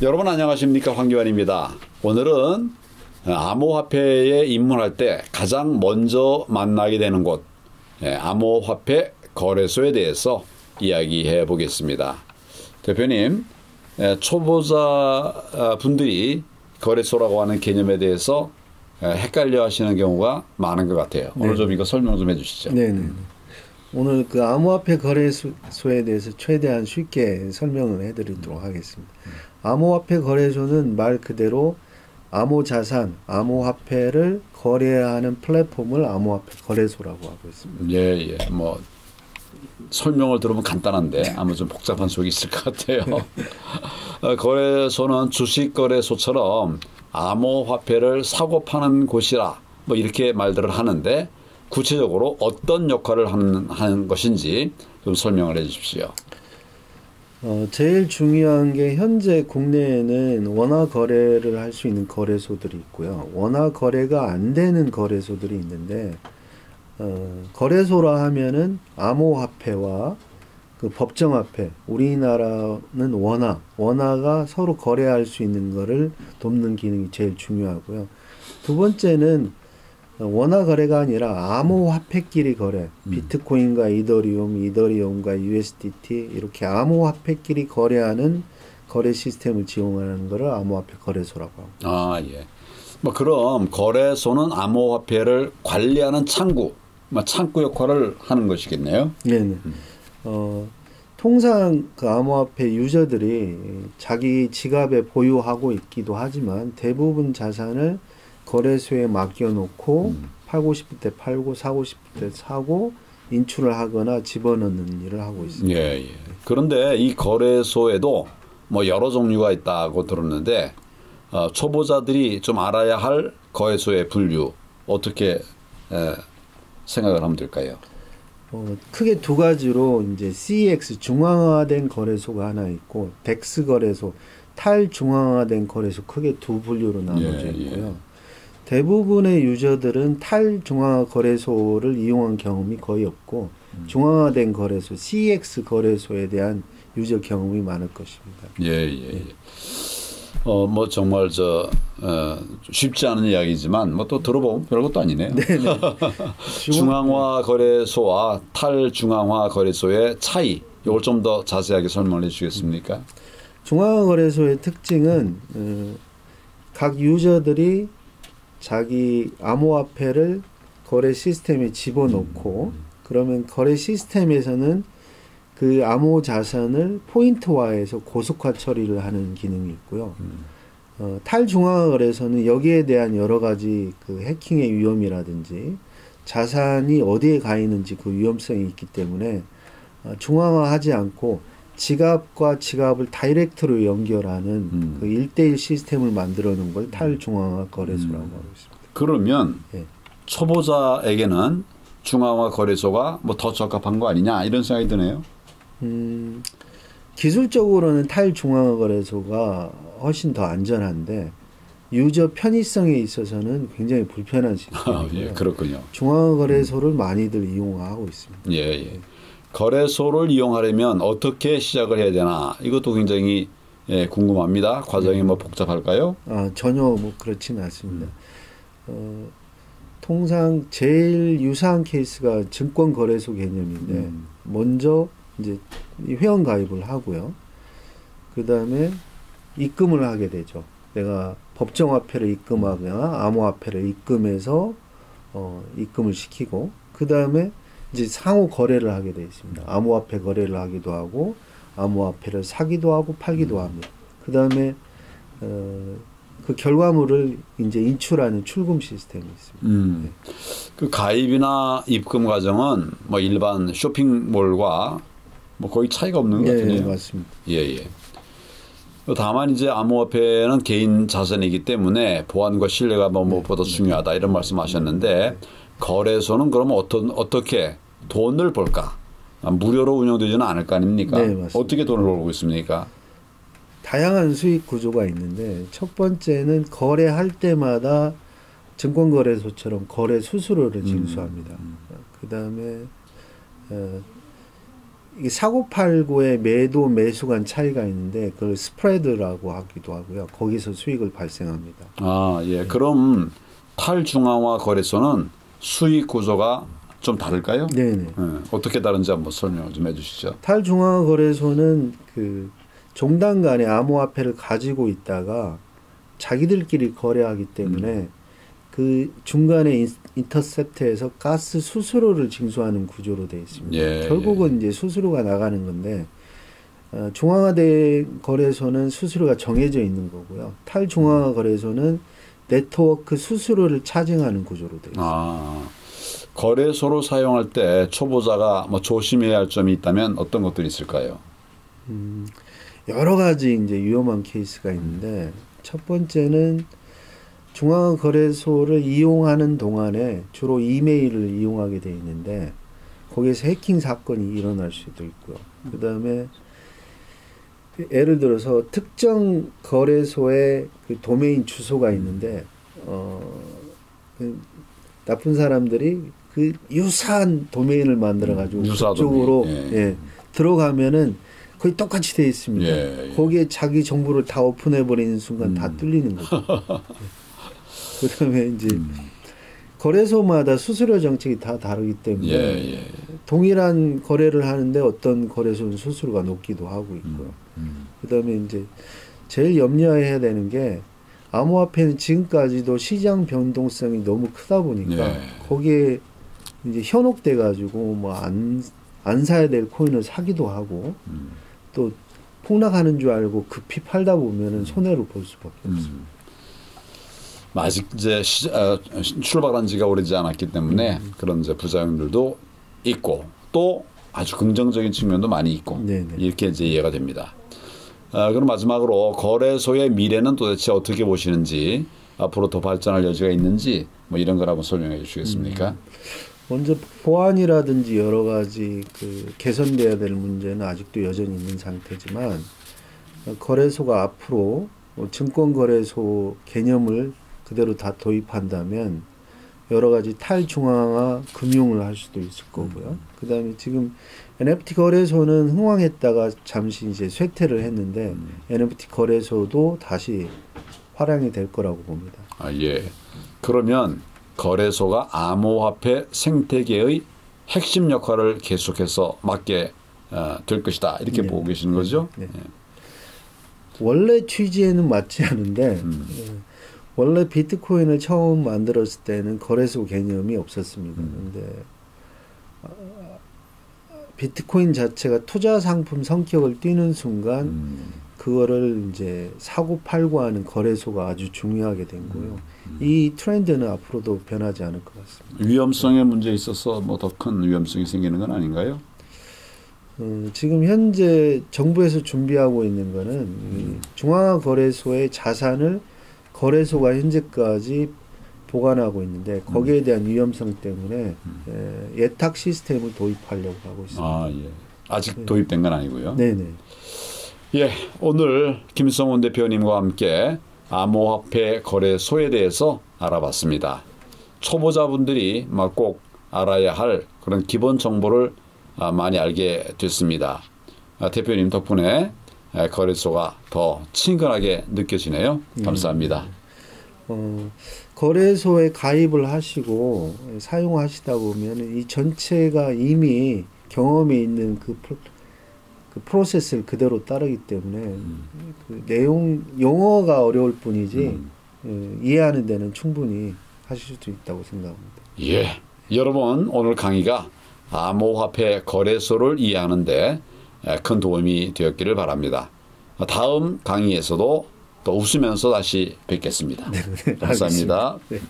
여러분 안녕하십니까, 황교안입니다. 오늘은 암호화폐에 입문할 때 가장 먼저 만나게 되는 곳, 암호화폐 거래소에 대해서 이야기해 보겠습니다. 대표님, 초보자 분들이 거래소라고 하는 개념에 대해서 헷갈려 하시는 경우가 많은 것 같아요. 오늘 좀 이거 설명 좀 해주시죠. 네네. 오늘 그 암호화폐 거래소에 대해서 최대한 쉽게 설명을 해드리도록 하겠습니다. 암호화폐 거래소는 말 그대로 암호자산, 암호화폐를 거래하는 플랫폼을 암호화폐 거래소라고 하고 있습니다. 예. 뭐 설명을 들으면 간단한데 아마 좀 복잡한 속이 있을 것 같아요. 거래소는 주식거래소처럼 암호화폐를 사고 파는 곳이라 뭐 이렇게 말들을 하는데 구체적으로 어떤 역할을 하는 것인지 좀 설명을 해 주십시오. 제일 중요한 게 현재 국내에는 원화 거래를 할 수 있는 거래소들이 있고요. 원화 거래가 안 되는 거래소들이 있는데 거래소라 하면은 암호화폐와 그 법정화폐, 우리나라는 원화가 서로 거래할 수 있는 거를 돕는 기능이 제일 중요하고요. 두 번째는 원화 거래가 아니라 암호화폐끼리 거래, 비트코인과 이더리움과 USDT 이렇게 암호화폐끼리 거래하는 거래 시스템을 지원하는 것을 암호화폐 거래소라고 합니다. 아, 예. 뭐 그럼 거래소는 암호화폐를 관리하는 창구 역할을 하는 것이겠네요. 네네. 통상 그 암호화폐 유저들이 자기 지갑에 보유하고 있기도 하지만 대부분 자산을 거래소에 맡겨놓고 팔고 싶을 때 팔고 사고 싶을 때 사고 인출을 하거나 집어넣는 일을 하고 있습니다. 예. 그런데 이 거래소에도 뭐 여러 종류가 있다고 들었는데 초보자들이 좀 알아야 할 거래소의 분류 어떻게 생각을 하면 될까요? 크게 두 가지로 이제 CEX 중앙화된 거래소가 하나 있고 덱스 거래소 탈중앙화된 거래소 크게 두 분류로 나눠져 있고요. 대부분의 유저들은 탈중앙화 거래소를 이용한 경험이 거의 없고 중앙화된 거래소, CEX 거래소에 대한 유저 경험이 많을 것입니다. 예. 뭐 정말 쉽지 않은 이야기지만 뭐 또 들어보면 별것도 아니네요. 네네. 중앙화 거래소와 탈중앙화 거래소의 차이, 이걸 좀 더 자세하게 설명해 주시겠습니까? 중앙화 거래소의 특징은 각 유저들이 자기 암호화폐를 거래 시스템에 집어넣고 그러면 거래 시스템에서는 그 암호 자산을 포인트화해서 고속화 처리를 하는 기능이 있고요. 탈중앙화 거래소는 여기에 대한 여러 가지 그 해킹의 위험이라든지 자산이 어디에 가 있는지 그 위험성이 있기 때문에 중앙화하지 않고 지갑과 지갑을 다이렉트로 연결하는 그 1대1 시스템을 만들어 놓은 걸 탈중앙화 거래소라고 하고 있습니다. 그러면 초보자에게는 중앙화 거래소가 뭐 더 적합한 거 아니냐 이런 생각이 드네요. 기술적으로는 탈중앙화 거래소가 훨씬 더 안전한데 유저 편의성에 있어서는 굉장히 불편한 시스템이고요. 예, 그렇군요. 중앙화 거래소를 많이들 이용하고 있습니다. 예. 거래소를 이용하려면 어떻게 시작을 해야 되나 이것도 굉장히 궁금합니다. 과정이 뭐 복잡할까요? 전혀 뭐 그렇지는 않습니다. 통상 제일 유사한 케이스가 증권거래소 개념인데 먼저 이제 회원 가입을 하고요. 그 다음에 입금을 하게 되죠. 내가 법정화폐를 입금하거나 암호화폐를 입금해서 입금을 시키고 그 다음에 이제 상호 거래를 하게 되어 있습니다. 암호화폐 거래를 하기도 하고 암호화폐를 사기도 하고 팔기도 합니다. 그 다음에 그 결과물을 이제 인출하는 출금 시스템이 있습니다. 그 가입이나 입금 과정은 뭐 일반 쇼핑몰과 뭐 거의 차이가 없는 것 같네요. 네, 맞습니다. 예. 다만 이제 암호화폐는 개인 자산이기 때문에 보안과 신뢰가 무엇보다 중요하다 이런 말씀하셨는데 거래소는 그러면 어떻게 돈을 벌까? 무료로 운영되지는 않을 거 아닙니까? 네, 맞습니다. 어떻게 돈을 벌고 있습니까? 다양한 수익 구조가 있는데 첫 번째는 거래할 때마다 증권거래소처럼 거래 수수료를 징수합니다. 그 다음에 이게 사고팔고의 매도 매수 간 차이가 있는데 그걸 스프레드라고 하기도 하고요. 거기서 수익을 발생합니다. 아, 예. 그럼 탈중앙화 거래소는 수익 구조가 좀 다를까요? 네네. 어떻게 다른지 한번 설명 좀 해주시죠. 탈중앙화 거래소는 그 종단 간에 암호화폐를 가지고 있다가 자기들끼리 거래하기 때문에 그 중간에 인터셉트에서 가스 수수료를 징수하는 구조로 되어 있습니다. 예, 결국은 이제 수수료가 나가는 건데 중앙화된 거래소는 수수료가 정해져 있는 거고요. 탈중앙화 거래소는 네트워크 수수료를 차징하는 구조로 되어 있습니다. 아, 거래소로 사용할 때 초보자가 뭐 조심해야 할 점이 있다면 어떤 것들이 있을까요? 여러 가지 이제 위험한 케이스가 있는데 첫 번째는 중앙화 거래소를 이용하는 동안에 주로 이메일을 이용하게 돼 있는데 거기에서 해킹 사건이 일어날 수도 있고요. 그다음에 예를 들어서 특정 거래소에 그 도메인 주소가 있는데 그 나쁜 사람들이 그 유사한 도메인을 만들어 가지고 그쪽으로 예, 들어가면은 거의 똑같이 돼 있습니다. 예. 거기에 자기 정보를 다 오픈해 버리는 순간 다 뚫리는 거죠. 그다음에 이제 거래소마다 수수료 정책이 다 다르기 때문에 동일한 거래를 하는데 어떤 거래소는 수수료가 높기도 하고 있고요. 그다음에 이제 제일 염려해야 되는 게 암호화폐는 지금까지도 시장 변동성이 너무 크다 보니까 거기에 이제 현혹돼 가지고 뭐 안 사야 될 코인을 사기도 하고 또 폭락하는 줄 알고 급히 팔다 보면은 손해를 볼 수밖에 없습니다. 아직 이제 출발한 지가 오래지 않았기 때문에 그런 이제 부작용들도 있고 또 아주 긍정적인 측면도 많이 있고 네네. 이렇게 이제 이해가 됩니다. 그럼 마지막으로 거래소의 미래는 도대체 어떻게 보시는지 앞으로 더 발전할 여지가 있는지 뭐 이런 걸 한번 설명해 주시겠습니까? 먼저 보안이라든지 여러 가지 그 개선돼야 될 문제는 아직도 여전히 있는 상태지만 거래소가 앞으로 증권거래소 개념을 그대로 다 도입한다면 여러 가지 탈중앙화 금융을 할 수도 있을 거고요. 그다음에 지금 NFT 거래소는 흥왕했다가 잠시 이제 쇠퇴를 했는데 NFT 거래소도 다시 활용이 될 거라고 봅니다. 아, 예. 그러면 거래소가 암호화폐 생태계의 핵심 역할을 계속해서 맡게 될 것이다. 이렇게 보고 계시는 거죠? 네. 원래 취지에는 맞지 않은데 원래 비트코인을 처음 만들었을 때는 거래소 개념이 없었습니다. 그런데 비트코인 자체가 투자 상품 성격을 띠는 순간 그거를 이제 사고 팔고 하는 거래소가 아주 중요하게 된 거예요. 이 트렌드는 앞으로도 변하지 않을 것 같습니다. 위험성의 문제에 있어서 뭐 더 큰 위험성이 생기는 건 아닌가요? 지금 현재 정부에서 준비하고 있는 거는 중앙화 거래소의 자산을 거래소가 현재까지 보관하고 있는데 거기에 대한 위험성 때문에 예탁 시스템을 도입하려고 하고 있습니다. 아, 예. 아직 도입된 건 아니고요. 네네. 예, 오늘 김성훈 대표님과 함께 암호화폐 거래소에 대해서 알아봤습니다. 초보자분들이 꼭 알아야 할 그런 기본 정보를 많이 알게 됐습니다. 대표님 덕분에 거래소가 더 친근하게 느껴지네요. 감사합니다. 거래소에 가입을 하시고 사용하시다 보면 이 전체가 이미 경험이 있는 그 프로세스를 그대로 따르기 때문에 그 내용 용어가 어려울 뿐이지 이해하는 데는 충분히 하실 수 있다고 생각합니다. 예, 여러분 오늘 강의가 암호화폐 거래소를 이해하는데 큰 도움이 되었기를 바랍니다. 다음 강의에서도 또 웃으면서 다시 뵙겠습니다. 네, 감사합니다. 네.